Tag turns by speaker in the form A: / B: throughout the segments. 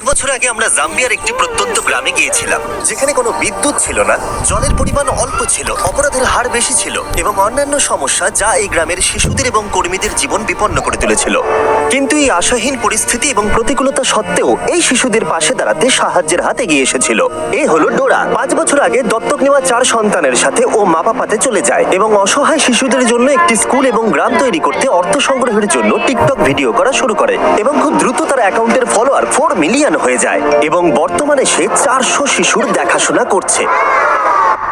A: বছর আগে আমরা জাম্বিয়ার একটি প্রত্যন্ত গ্রামে গিয়েছিলাম, যেখানে কোনো বিদ্যুৎ ছিল না, জলের পরিমাণ অল্প ছিল, অপরাধের হার বেশি ছিল এবং অন্যান্য সমস্যা যা এই গ্রামের শিশুদের এবং কর্মীদের জীবন বিপন্ন করে তুলেছিল। কিন্তু এই আশাহীন পরিস্থিতি এবং প্রতিকূলতা সত্ত্বেও এই শিশুদের পাশে দাঁড়াতে সাহায্যের হাত এগিয়ে এসেছিল। এ হলো ডোরা। 5 বছর আগে দত্তক নেওয়া 4 সন্তানের সাথে ও মা বাবাতে চলে যায় এবং অসহায় শিশুদের জন্য একটি স্কুল এবং গ্রাম তৈরি করতে অর্থ সংগ্রহের জন্য টিকটক ভিডিও করা শুরু করে এবং খুব দ্রুত তার অ্যাকাউন্টের ফলোয়ার 4 মিলিয়ন হয়ে যায় এবং বর্তমানে সে 400 শিশুর দেখাশোনা করছে।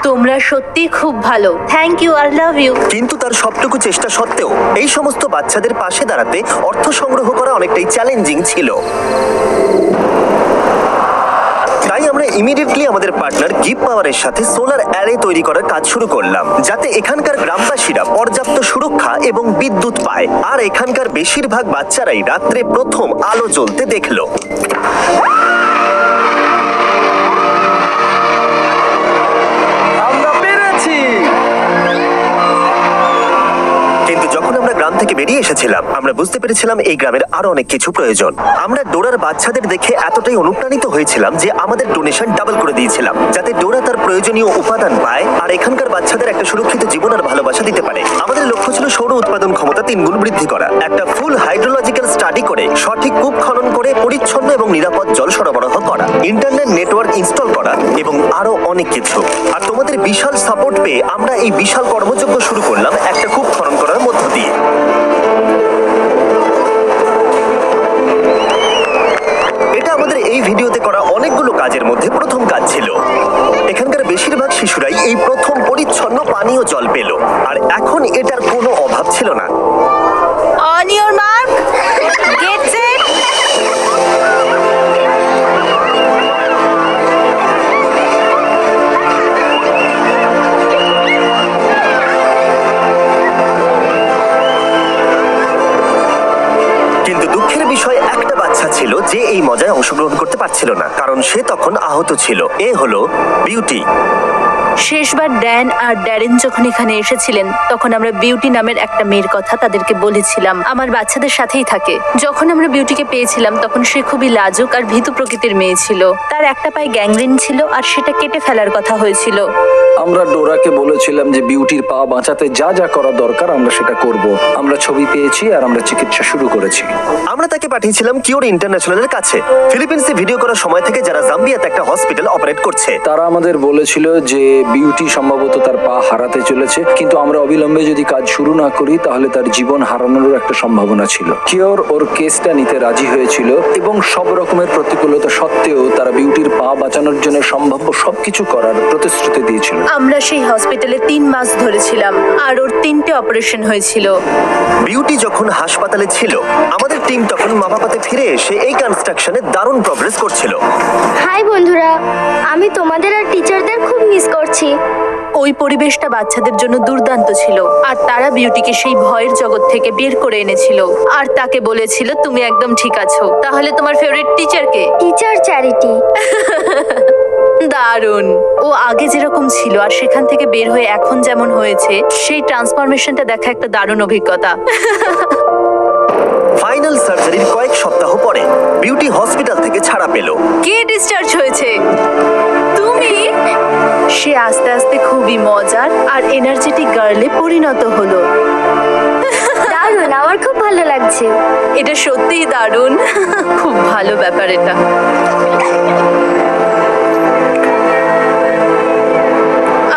B: তোমরা সত্যি খুব ভালো। Thank you, I love you.
A: কিন্তু তার সবটুকু চেষ্টা সত্ত্বেও এই সমস্ত বাচ্চাদের পাশে দাঁড়াতে অর্থ সংগ্রহ করা অনেকটাই চ্যালেঞ্জিং ছিল। তাই আমরা ইমিডিয়েটলি আমাদের পার্টনার গিভ পাওয়ারের সাথে সোলার অ্যারে তৈরি করার কাজ শুরু করলাম, যাতে এখানকার গ্রামবাসীরা পর্যাপ্ত সুরক্ষা এবং বিদ্যুৎ পায়। আর এখানকার বেশিরভাগ বাচ্চারাই রাত্রে প্রথম আলো জ্বলতে দেখলো। কিন্তু যখন আমরা গ্রাম থেকে বেরিয়ে এসেছিলাম, আমরা বুঝতে পেরেছিলাম এই গ্রামের আরো অনেক কিছু প্রয়োজন। আমরা ডোরার বাচ্চাদের দেখে এতটাই অনুপ্রাণিত হয়েছিলাম যে আমাদের ডোনেশন ডাবল করে দিয়েছিলাম, যাতে ডোরা তার প্রয়োজনীয় উপাদান পায় আর এখানকার বাচ্চাদের একটা সুরক্ষিত জীবন আর ভালোবাসা দিতে পারে। আমাদের লক্ষ্য ছিল সৌর উৎপাদন ক্ষমতা 3 গুণ বৃদ্ধি করা, একটা ফুল হাইড্রোলজিক্যাল স্টাডি করে সঠিক কূপ খনন করে পরিচ্ছন্ন এবং নিরাপদ জল সরবরাহ করা, ইন্টারনেট নেটওয়ার্ক ইনস্টল করা এবং আরো অনেক কিছু। আর তোমাদের বিশাল সাপোর্ট পেয়ে আমরা এই বিশাল কর্মযজ্ঞ শুরু করলাম একটা কূপ খনন করার মধ্য দিয়ে। এটা আমাদের এই ভিডিওতে করা অনেকগুলো কাজের মধ্যে প্রথম কাজ ছিল। এখানকার বেশিরভাগ শিশুরাই এই প্রথম পরিচ্ছন্ন পানীয় জল পেল, আর এখন এটার কোনো অভাব ছিল না।
B: On your mark, get set.
A: কিন্তু দুঃখের বিষয় একটা বাচ্চা ছিল যে এই মজায় অংশগ্রহণ করতে পারছিল না, কারণ সে তখন আহত ছিল। এ হলো বিউটি।
B: শেষবার ড্যান আর ড্যারেন যখন এখানে এসেছিলেন, তখন আমরা বিউটি নামের একটা মেয়ের কথা তাদেরকে বলেছিলাম। আমার বাচ্চাদের সাথেই থাকে। যখন আমরা বিউটিকে পেয়েছিলাম, তখন সে খুবই লাজুক আর ভীতু প্রকৃতির মেয়ে ছিল। তার একটা পায়ে গ্যাংগ্রিন ছিল আর সেটা কেটে ফেলার কথা হয়েছিল।
C: আমরা ডোরাকে বলেছিলাম যে বিউটির পা বাঁচাতে যা যা করা দরকার আমরা সেটা করব। আমরা ছবি পেয়েছি আর আমরা চিকিৎসা শুরু করেছি।
A: আমরা তাকে পাঠিয়েছিলাম কিওর ইন্টারন্যাশনালের কাছে, ফিলিপিন্সে ভিডিও করার সময় থেকে, যারা জাম্বিয়াতে একটা হসপিটাল অপারেট করছে।
C: তারা আমাদের বলেছিল যে বিউটি সম্ভবত তার পা হারাতে চলেছে, কিন্তু আমরা অবিলম্বে যদি কাজ শুরু না করি তাহলে তার জীবন হারানোর একটা সম্ভাবনা ছিল। কিওর ওর কেসটা নিতে রাজি হয়েছিল এবং সব রকমের প্রতিকূলতা সত্ত্বেও তারা বিউটির পা বাঁচানোর জন্য সম্ভাব্য সবকিছু করার প্রতিশ্রুতি দিয়েছিল।
B: আমরা সেই হসপিটালে 3 মাস ধরেছিলাম আর ওর 3টে অপারেশন হয়েছিল।
A: বিউটি যখন হাসপাতালে ছিল, আমাদের টিম তখন মা বাবাতে ফিরে এসে এই কনস্ট্রাকশনে দারুণ প্রগ্রেস করছিল।
D: হাই বন্ধুরা, আমি তোমাদের আর টিচারদের খুব মিস করছি।
B: ওই পরিবেশটা বাচ্চাদের জন্য দুর্দান্ত ছিল আর তারা বিউটিকে সেই ভয়ের জগৎ থেকে বের করে এনেছিল আর তাকে বলেছিল, তুমি একদম ঠিক আছো। তাহলে তোমার ফেভারিট টিচার কে?
D: Teacher charity.
B: দারুণ। ও আগে যেরকম ছিল আর সেখান থেকে বের হয়ে এখন যেমন হয়েছে, সেই ট্রান্সফরমেশনটা দেখা একটা দারুণ অভিজ্ঞতা।
A: ফাইনাল সার্জারির কয়েক সপ্তাহ পরে বিউটি হসপিটাল থেকে ছাড়া পেল।
B: কে ডিসচার্জ হয়েছে? তুমি? সে আস্তে আস্তে খুবই মজার আর এনার্জেটিক গার্লে পরিণত হলো।
D: দারুণ, আমার খুব ভালো লাগছে।
B: এটা সত্যিই দারুণ। খুব ভালো ব্যাপার এটা।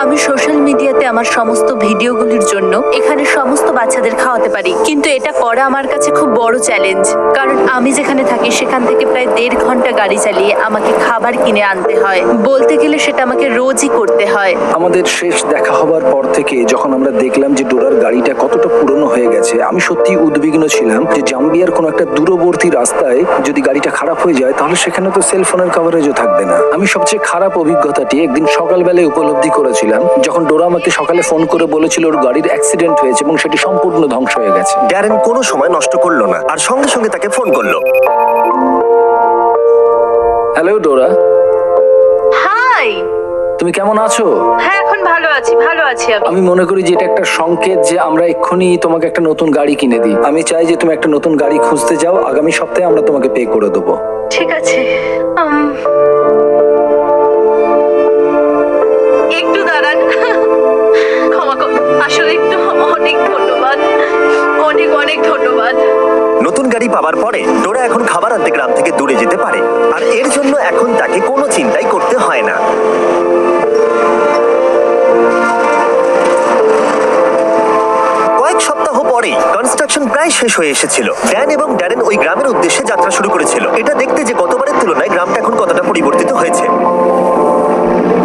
B: আমি সোশ্যাল মিডিয়াতে আমার সমস্ত ভিডিওগুলির জন্য এখানে সমস্ত বাচ্চাদের খাওয়াতে পারি, কিন্তু এটা করা আমার কাছে খুব বড় চ্যালেঞ্জ, কারণ আমি যেখানে থাকি সেখান থেকে প্রায় 1.5 ঘন্টা গাড়ি চালিয়ে আমাকে খাবার কিনে আনতে হয়। বলতে গেলে সেটা আমাকে রোজই করতে হয়।
C: আমাদের শেষ দেখা হবার পর থেকে যখন আমরা দেখলাম যে ডোরার গাড়িটা কতটা পুরনো হয়ে গেছে, আমি সত্যি উদ্বিগ্ন ছিলাম যে জাম্বিয়ার কোনো একটা দূরবর্তী রাস্তায় যদি গাড়িটা খারাপ হয়ে যায় তাহলে সেখানে তো সেলফোনের কভারেজও থাকবে না। আমি সবচেয়ে খারাপ অভিজ্ঞতাটি একদিন সকালবেলায় উপলব্ধি করেছিলাম, যখন ডোরা আমাকে সকালে ফোন করে বলেছিল ওর গাড়ির অ্যাক্সিডেন্ট হয়েছে এবং সেটি সম্পূর্ণ ধ্বংস হয়ে গেছে।
A: ড্যারেন কোনো সময় নষ্ট করলো না আর সঙ্গে সঙ্গে তাকে ফোন করলো।
C: হ্যালো ডোরা।
B: হাই।
C: তুমি কেমন আছো?
B: হ্যাঁ, এখন ভালো আছি আমি।
C: আমি মনে করি যে এটা একটা সংকেত যে আমরা এক্ষুনি তোমাকে একটা নতুন গাড়ি কিনে দিই। আমি চাই যে তুমি একটা নতুন গাড়ি খুঁজতে যাও, আগামী সপ্তাহে আমরা তোমাকে পে করে দেবো।
B: ঠিক আছে, একটু দাঁড়ান। ক্ষমা করুন, আসলে একটু অনেক ধন্যবাদ, অনেক অনেক ধন্যবাদ।
A: নতুন গাড়ি পাওয়ার পরে ডোরা এখন খাবার আনতে গ্রাম থেকে দূরে যেতে পারে, আর এর জন্য এখন তাকে কোনো চিন্তাই করতে হয় না। কয়েক সপ্তাহ পরেই কনস্ট্রাকশন প্রায় শেষ হয়ে এসেছিল। ড্যান এবং ড্যারেন ওই গ্রামের উদ্দেশ্যে যাত্রা শুরু করেছিল, এটা দেখতে যে গতবারের তুলনায় গ্রামটা এখন কতটা পরিবর্তিত হয়েছে।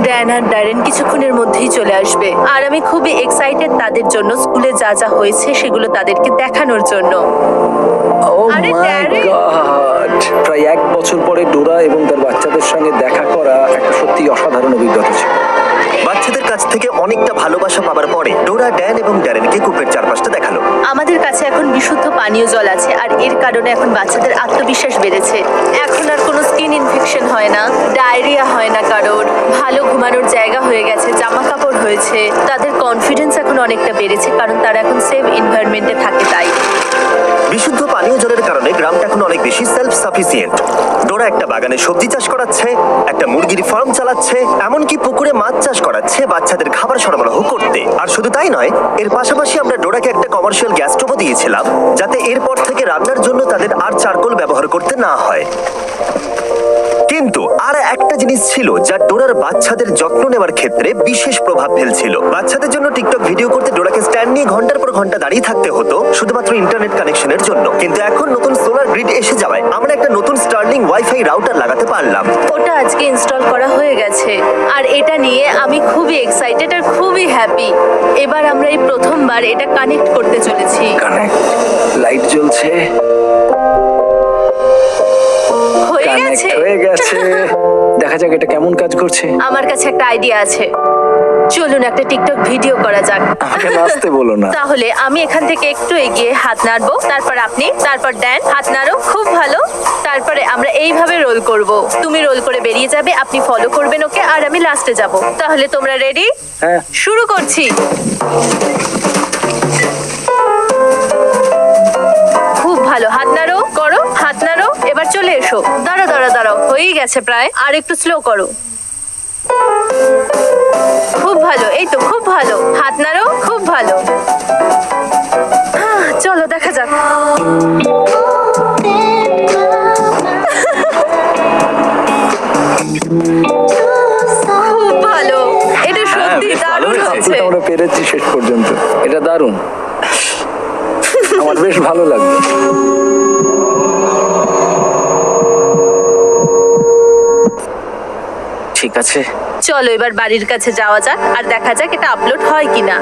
B: ড্যান আর ড্যারেন কিছুক্ষণের মধ্যেই চলে আসবে, আর আমি খুবই এক্সাইটেড তাদের জন্য, স্কুলে যা যা হয়েছে সেগুলো তাদেরকে দেখানোর জন্য।
C: ও
B: আরে
C: মাই
B: ড্যারেন!
C: গড! প্রায় 1 বছর পরে ডোরা এবং তার বাচ্চাদের সঙ্গে দেখা করা একটা সত্যি অসাধারণ অভিজ্ঞতা ছিল।
A: বাচ্চাদের কাছ থেকে অনেকটা ভালোবাসা পাবার পরে ডোরা ড্যান এবং ড্যারেনকে কূপের চারপাশটা দেখালো।
B: আমাদের কাছে এখন বিশুদ্ধ পানীয় জল আছে, আর এর কারণে এখন বাচ্চাদের আত্মবিশ্বাস বেড়েছে। এখন আর কোনো স্কিন ইনফেকশন হয় না, ডায়রিয়া হয় না কারোর, ভালো ঘুমানোর জায়গা হয়ে গেছে, জামা কাপড় হয়েছে। তাদের কনফিডেন্স এখন অনেকটা বেড়েছে, কারণ তারা এখন সেফ এনভায়রনমেন্টে থাকে তাই।
A: বিশুদ্ধ পানীয় জলের কারণে গ্রামটা এখন অনেক বেশি সেলফ সাফিসিয়েন্ট। ডোরা একটা বাগানে সবজি চাষ করাচ্ছে, একটা মুরগির ফার্ম চালাচ্ছে, এমনকি পুকুরে মাছ চাষ করাচ্ছে বাচ্চাদের খাবার সরবরাহ করতে। আর শুধু তাই নয়, এর পাশাপাশি আমরা ডোরাকে একটা কমার্শিয়াল গ্যাস স্টোভও দিয়েছিলাম, যাতে এরপর থেকে রান্নার জন্য তাদের আর চারকোল ব্যবহার করতে না হয়। কিন্তু আর একটা জিনিস ছিল যা ডোরার বাচ্চাদের যত্ন নেওয়ার ক্ষেত্রে বিশেষ প্রভাব ফেলছিল। বাচ্চাদের জন্য টিকটক ভিডিও করতে ডোরাকে স্ট্যান্ড নিয়ে ঘন্টার পর ঘন্টা দাঁড়িয়ে থাকতে হতো শুধুমাত্র ইন্টারনেট কানেকশনের জন্য। কিন্তু এখন নতুন সোলার গ্রিড এসে যাওয়ায় আমরা একটা নতুন স্টার্লিং ওয়াইফাই রাউটার লাগাতে পারলাম।
B: ওটা আজকে ইনস্টল করা হয়ে গেছে, আর এটা নিয়ে আমি খুবই এক্সাইটেড আর খুবই হ্যাপি। এবার আমরা এই প্রথমবার এটা কানেক্ট করতে চলেছি।
C: কানেক্ট, লাইট জ্বলছে,
B: হয়ে
C: কানেক্ট
B: গেছে।
C: হয়ে গেছে। দেখা যাক এটা কেমন কাজ করছে।
B: আমার কাছে একটা আইডিয়া আছে, চলুন একটা টিকটক ভিডিও করা যাক।
C: আমাকে নাচতে বলো না।
B: তাহলে আমি এখান থেকে একটু এগিয়ে হাত নাড়বো, তারপর আপনি, তারপর ড্যান হাত নাড়ো, খুব ভালো। তারপরে আমরা এইভাবে রোল করব, তুমি রোল করে বেরিয়ে যাবে, আপনি ফলো করবেন ওকে, আর আমি লাস্টে যাব। তাহলে তোমরা রেডি?
C: হ্যাঁ।
B: শুরু করছি। খুব ভালো, হাত নাড়ো, করো, হাত নাড়ো। এবার চলে এসো, দাঁড়াও দাঁড়াও দাঁড়াও, হয়েই গেছে প্রায়, আর একটু স্লো করো। খুব ভালো, এই তো খুব ভালো, হাত নাড়ো, খুব ভালো। চলো দেখা যাক। খুব ভালো, এটা সত্যি
C: বেশ ভালো
B: দারুণ
C: হয়েছে।
B: হচ্ছে।
C: আমরা পেরেছি শেষ পর্যন্ত, এটা দারুণ। আমার বেশ ভালো লাগলো। ঠিক আছে,
B: চলো এবার বাড়ির কাছে যাওয়া যাক, আর দেখা যাক এটা আপলোড হয় কিনা।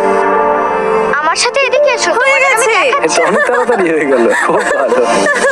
D: আমার সাথে এদিকে এসো,
B: হয়ে
D: তোমাদের আমি
B: গেছে।
D: দেখাচ্ছি।
C: এটা অনেক তাড়াতাড়ি হয়ে গেল, খুব ভালো।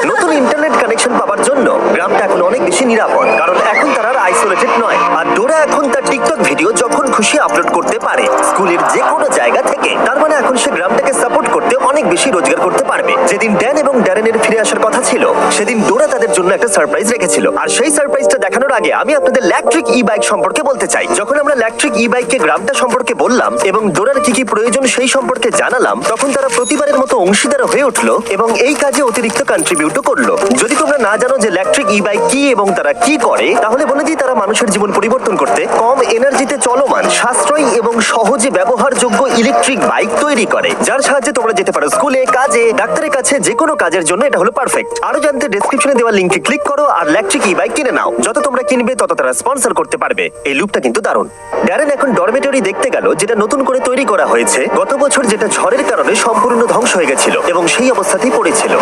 A: নতুন ইন্টারনেট কানেকশন পাওয়ার জন্য গ্রামটা এখন অনেক বেশি নিরাপদ, কারণ এখন তারা আর আইসোলেটেড নয়। আর ডোরা এখন তার টিকটক ভিডিও যখন খুশি আপলোড করতে পারে, স্কুলের যে কোনো জায়গা থেকে। তার মানে এখন সে গ্রামটাকে সাপোর্ট করতে অনেক বেশি রোজগার করতে পারবে। যেদিন ড্যান এবং ড্যারেনের ফিরে আসার কথা ছিল, সেদিন ডোরা তাদের জন্য একটা সারপ্রাইজ রেখেছিল। আর সেই সারপ্রাইজটা দেখানোর আগে আমি আপনাদের ইলেকট্রিক ই বাইক সম্পর্কে বলতে চাই। যখন আমরা ইলেকট্রিক ই বাইককে গ্রামটা সম্পর্কে বললাম এবং ডোরার কি কি প্রয়োজন সেই সম্পর্কে জানালাম, তখন তারা প্রতিবারের মতো অংশীদার হয়ে উঠলো এবং এই কাজে অতিরিক্ত কন্ট্রিবিউটও করলো। যদি তোমরা না জানো যে ইলেকট্রিক ই বাইক কি এবং তারা কি করে, তাহলে বলে দিই, তারা মানুষের জীবন পরিবর্তন করতে কম এনার্জিতে চলমান, সাশ্রয়ী এবং সহজে ব্যবহারযোগ্য ইলেকট্রিক বাইক তৈরি করে, যার সাহায্যে তোমরা যেতে পারো স্কুলে, কাজে, ডাক্তারের কাছে, যে কোনো কাজের জন্য এটা হলো পারফেক্ট। আরো জানতে ডেসক্রিপশনে দেওয়া লিংকে ক্লিক করো আর ইলেকট্রিক ই বাইক কিনে নাও। যত তোমরা কিনবে তত তারা স্পন্সর করতে পারবে। এই লুপটা কিন্তু দারুণ। ড্যারেন এখন ডরমেটরি দেখতে গেল, যেটা নতুন করে তৈরি করা হয়েছে গত বছর, যেটা ঝড়ের কারণে সম্পূর্ণ ধ্বংস হয়ে গেছিল এবং সেই অবস্থাতেই পড়েছিল।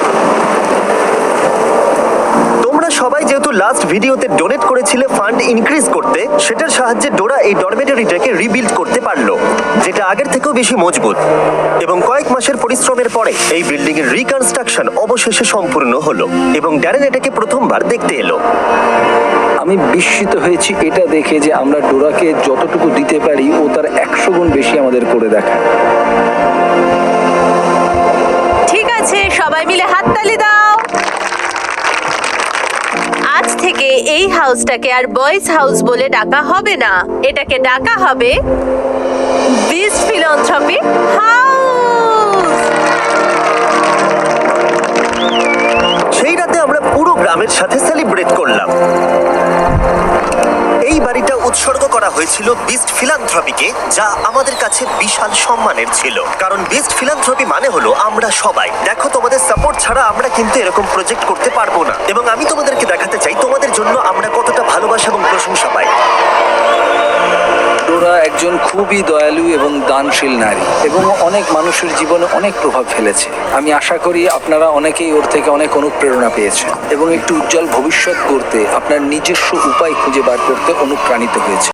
A: তোমরা সবাই যেহেতু লাস্ট ভিডিওতে ডোনেট করেছিলে ফান্ড ইনক্রিজ করতে, সেটার সাহায্যে ডোরা এই ডরমেটরিটাকে রিবিল্ড করতে পারলো, যেটা আগের থেকেও বেশি মজবুত। এবং কয়েক মাসের পরিশ্রমের পরে এই বিল্ডিং এর রিকনস্ট্রাকশন অবশেষে সম্পূর্ণ হলো এবং ড্যারেন এটাকে প্রথমবার দেখতে এলো।
C: আমি বিস্মিত হয়েছি এটা দেখে যে আমরা ডোরাকে যতটুকু দিতে পারি ও তার 100 গুণ বেশি আমাদের করে দেখায়।
B: ঠিক আছে, সবাই মিলে হাততালি দাও। আজ থেকে এই হাউসটাকে আর বয়েজ হাউস বলে ডাকা হবে না, এটাকে ডাকা হবে বিস্ট ফিলান্থ্রপি হাউস।
A: সেই রাতে আমরা পুরো গ্রামের সাথে সেলিব্রেট করলাম। এই বাড়িটা উৎসর্গ করা হয়েছিল বিস্ট ফিলান্থ্রপিকে, যা আমাদের কাছে বিশাল সম্মানের ছিল, কারণ বিস্ট ফিলান্থ্রপি মানে হলো আমরা সবাই। দেখো, তোমাদের সাপোর্ট ছাড়া আমরা কিন্তু এরকম প্রজেক্ট করতে পারবো না, এবং আমি তোমাদেরকে দেখাতে চাই তোমাদের জন্য আমরা কতটা ভালোবাসা এবং প্রশংসা পাই।
C: ডোরা একজন খুবই দয়ালু এবং দানশীল নারী এবং অনেক মানুষের জীবনে অনেক প্রভাব ফেলেছে। আমি আশা করি আপনারা অনেকেই ওর থেকে অনেক অনুপ্রেরণা পেয়েছেন এবং একটু উজ্জ্বল ভবিষ্যৎ করতে আপনার নিজস্ব উপায় খুঁজে বার করতে অনুপ্রাণিত হয়েছে।